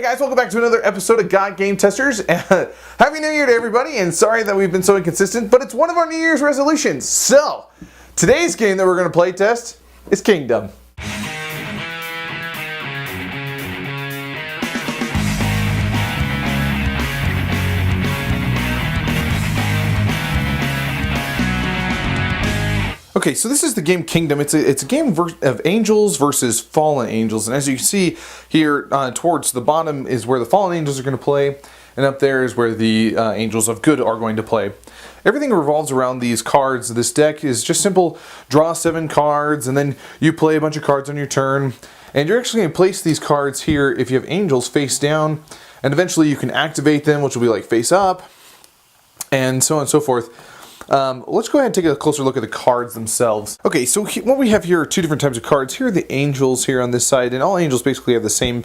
guys, welcome back to another episode of GotGameTesters. Happy New Year to everybody, and sorry that we've been so inconsistent, but it's one of our New Year's resolutions. So, today's game that we're going to play test is Kingdom. Okay, so this is the game Kingdom. It's a game of angels versus fallen angels, and as you can see here towards the bottom is where the fallen angels are going to play, and up there is where the angels of good are going to play. Everything revolves around these cards. This deck is just simple: draw 7 cards, and then you play a bunch of cards on your turn, and you're actually going to place these cards here if you have angels face down, and eventually you can activate them, which will be like face up, and so on and so forth. Let's go ahead and take a closer look at the cards themselves. Okay, so what we have here are 2 different types of cards. Here are the angels here on this side, and all angels basically have the same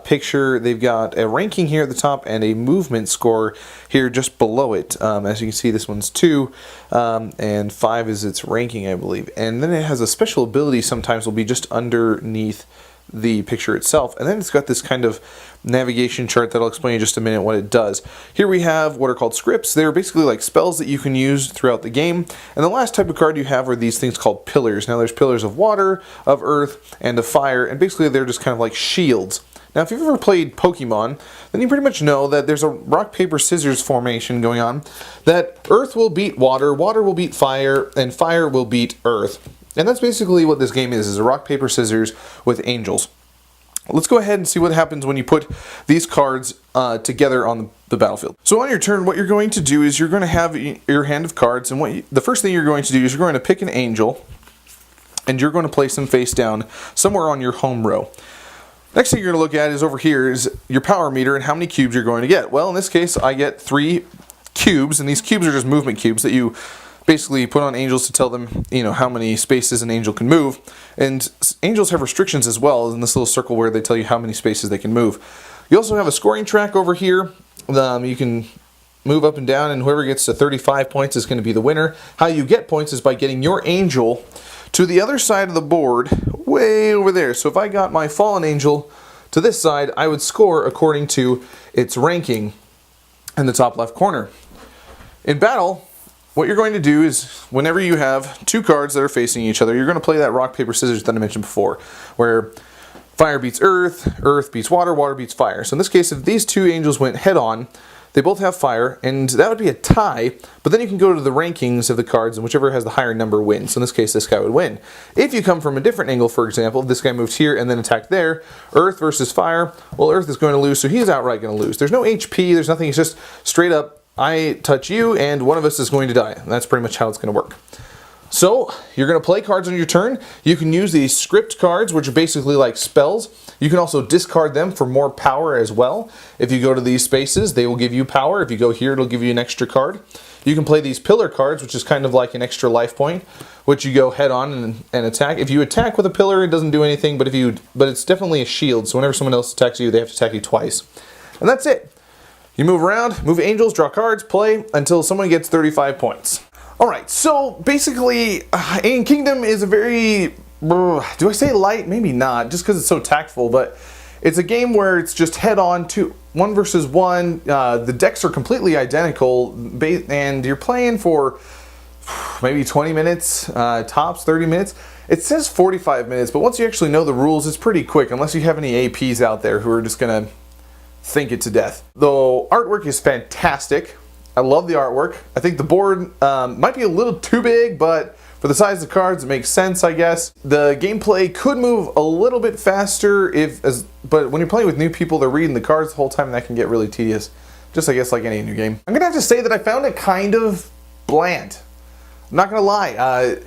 picture. They've got a ranking here at the top and a movement score here just below it. As you can see, this one's 2, and 5 is its ranking, I believe. And then it has a special ability sometimes will be just underneath the picture itself, and then it's got this kind of navigation chart that I'll explain in just a minute what it does. Here we have what are called scripts. They're basically like spells that you can use throughout the game, and the last type of card you have are these things called pillars. Now there's pillars of water, of earth, and of fire, and basically they're just kind of like shields. Now if you've ever played Pokemon, then you pretty much know that there's a rock, paper, scissors formation going on, that earth will beat water, water will beat fire, and fire will beat earth. And that's basically what this game is a rock, paper, scissors with angels. Let's go ahead and see what happens when you put these cards together on the battlefield. So on your turn, what you're going to do is you're going to have your hand of cards, and the first thing you're going to do is you're going to pick an angel, and you're going to place them face down somewhere on your home row. Next thing you're going to look at is over here is your power meter and how many cubes you're going to get. Well, in this case, I get 3 cubes, and these cubes are just movement cubes that you basically put on angels to tell them, how many spaces an angel can move. And angels have restrictions as well in this little circle where they tell you how many spaces they can move. You also have a scoring track over here. You can move up and down, and whoever gets to 35 points is going to be the winner. How you get points is by getting your angel to the other side of the board, way over there. So if I got my fallen angel to this side, I would score according to its ranking in the top left corner. In battle, what you're going to do is, whenever you have 2 cards that are facing each other, you're going to play that rock, paper, scissors that I mentioned before, where fire beats earth, earth beats water, water beats fire. So in this case, if these 2 angels went head-on, they both have fire, and that would be a tie, but then you can go to the rankings of the cards, and whichever has the higher number wins. So in this case, this guy would win. If you come from a different angle, for example, if this guy moved here and then attacked there, earth versus fire, well, earth is going to lose, so he's outright going to lose. There's no HP, there's nothing, it's just straight up, I touch you, and one of us is going to die. And that's pretty much how it's going to work. So, you're going to play cards on your turn. You can use these script cards, which are basically like spells. You can also discard them for more power as well. If you go to these spaces, they will give you power. If you go here, it'll give you an extra card. You can play these pillar cards, which is kind of like an extra life point, which you go head on and attack. If you attack with a pillar, it doesn't do anything, but it's definitely a shield. So whenever someone else attacks you, they have to attack you twice. And that's it. You move around, move angels, draw cards, play until someone gets 35 points. Alright, so basically, Kingdom is a very, do I say light? Maybe not, just because it's so tactful, but it's a game where it's just head-on, 1 versus 1. The decks are completely identical, and you're playing for maybe 20 minutes, tops 30 minutes. It says 45 minutes, but once you actually know the rules, it's pretty quick, unless you have any APs out there who are just going to think it to death. The artwork is fantastic. I love the artwork. I think the board might be a little too big, but for the size of the cards, it makes sense, I guess. The gameplay could move a little bit faster, but when you're playing with new people, they're reading the cards the whole time, and that can get really tedious. Just, I guess, like any new game. I'm gonna have to say that I found it kind of bland. I'm not gonna lie.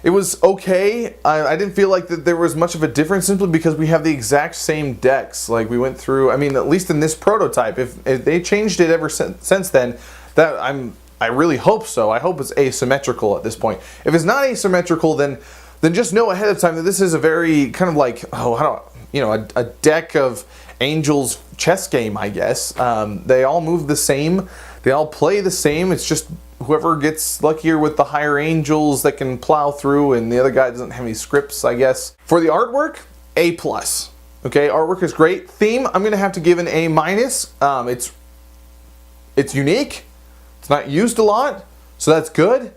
It was okay. I didn't feel like that there was much of a difference simply because we have the exact same decks. Like we went through, I mean, at least in this prototype. If they changed it ever since then, I really hope so. I hope it's asymmetrical at this point. If it's not asymmetrical, then just know ahead of time that this is a very kind of like, a deck of angels chess game, I guess. They all move the same. They all play the same. It's just whoever gets luckier with the higher angels that can plow through, and the other guy doesn't have any scripts, I guess. For the artwork, A+. Okay, artwork is great. Theme, I'm gonna have to give an A minus. It's unique. It's not used a lot, so that's good.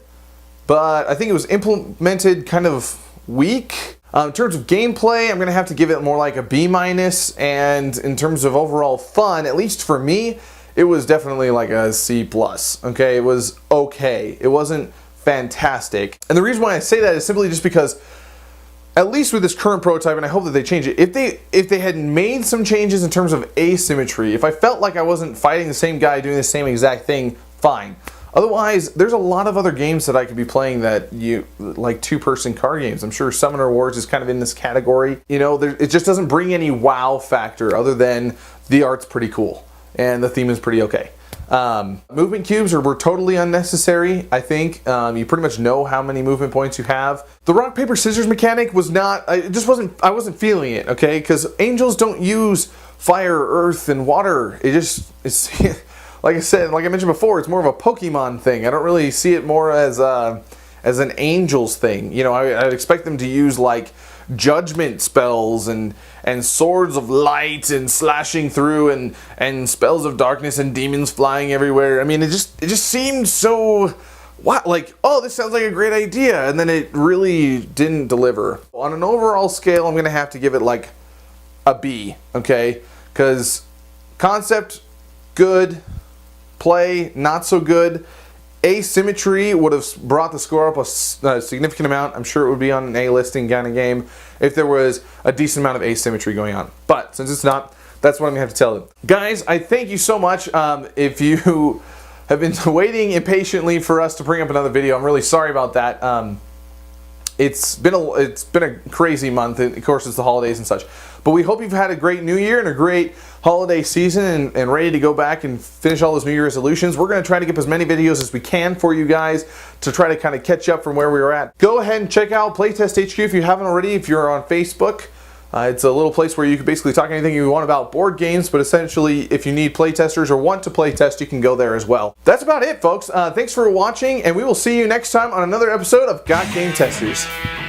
But I think it was implemented kind of weak. In terms of gameplay, I'm gonna have to give it more like a B minus. And in terms of overall fun, at least for me, it was definitely like a C plus. Okay, it was okay. It wasn't fantastic. And the reason why I say that is simply just because, at least with this current prototype, and I hope that they change it, if they had made some changes in terms of asymmetry, if I felt like I wasn't fighting the same guy doing the same exact thing, fine. Otherwise, there's a lot of other games that I could be playing that like two-person card games. I'm sure Summoner Wars is kind of in this category. You know, it just doesn't bring any wow factor other than the art's pretty cool and the theme is pretty okay. Movement cubes were totally unnecessary, I think. You pretty much know how many movement points you have. The rock, paper, scissors mechanic was not, I wasn't feeling it, okay? Because angels don't use fire, earth, and water. It's like I said, like I mentioned before, it's more of a Pokemon thing. I don't really see it more as an angels thing. You know, I'd expect them to use like judgment spells and swords of light and slashing through and spells of darkness and demons flying everywhere. I mean, it just seemed so, what, like, oh, this sounds like a great idea, and then it really didn't deliver. On an overall scale, I'm gonna have to give it like a B, okay? Because concept, good. Play, not so good. Asymmetry would have brought the score up a significant amount. I'm sure it would be on an A listing kind of game if there was a decent amount of asymmetry going on. But since it's not, that's what I'm going to have to tell you. Guys, I thank you so much. If you have been waiting impatiently for us to bring up another video, I'm really sorry about that. It's been a crazy month. Of course, it's the holidays and such. But we hope you've had a great New Year and a great holiday season and ready to go back and finish all those New Year resolutions. We're going to try to get as many videos as we can for you guys to try to kind of catch up from where we were at. Go ahead and check out Playtest HQ if you haven't already, if you're on Facebook. It's a little place where you can basically talk anything you want about board games, but essentially if you need playtesters or want to playtest, you can go there as well. That's about it, folks. Thanks for watching, and we will see you next time on another episode of GotGameTesters.